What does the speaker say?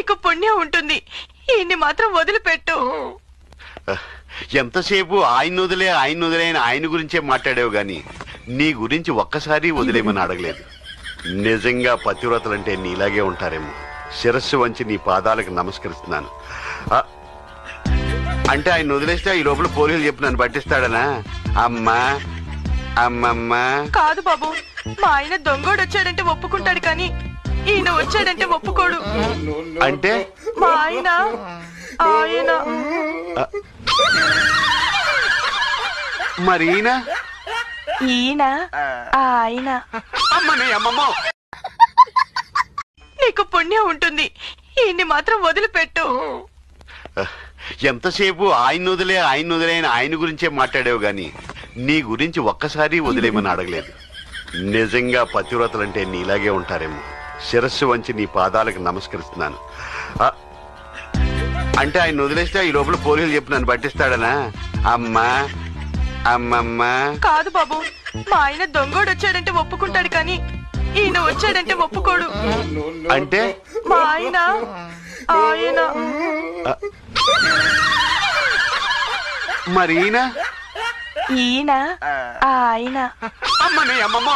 నీకు పుణ్యం ఉంటుంది. ఈయన్ని మాత్రం వదిలిపెట్టు. ఎంతసేపు ఆయన వదిలే ఆయన గురించే మాట్లాడావు గాని నీ గురించి ఒక్కసారి వదిలేమని అడగలేదు. నిజంగా పతివ్రతలంటే నీలాగే ఉంటారేమో. శిరస్సు వంచి నీ పాదాలకు నమస్కరిస్తున్నాను. అంటే ఆయన వదిలేస్తే ఈ లోపల పోలీసులు చెప్పి నన్ను పట్టిస్తాడనా? అమ్మా అమ్మమ్మ. కాదు బాబు, మా ఆయన దొంగోడు వచ్చాడంటే ఒప్పుకుంటాడు, కానీ ఈయన వచ్చాడంటే ఒప్పుకోడు. అంటే మా ఆయన మరి ఈయన ఆయన అమ్మని అమ్మమ్మ. నీకు పుణ్యం ఉంటుంది. ఈయన్ని మాత్రం వదిలిపెట్టు. ఎంతసేపు ఆయన వదిలే ఆయన గురించే మాట్లాడావు గాని నీ గురించి ఒక్కసారి వదిలేమని అడగలేదు. నిజంగా పతివ్రతలంటే నీలాగే ఉంటారేమో. శిరస్సు వంచి నీ పాదాలకు నమస్కరిస్తున్నాను. అంటే ఆయన వదిలేస్తే ఈ లోపల పోలీసులు చెప్పి నన్ను పట్టిస్తాడనా? అమ్మా అమ్మమ్మ. కాదు బాబు, మా ఆయన దొంగోడు వచ్చాడంటే ఒప్పుకుంటాడు, కానీ ఈయన వచ్చాడంటే ఒప్పుకోడు. అంటే మా ఆయన మరి ఈయన ఆయన అమ్మని అమ్మమ్మ.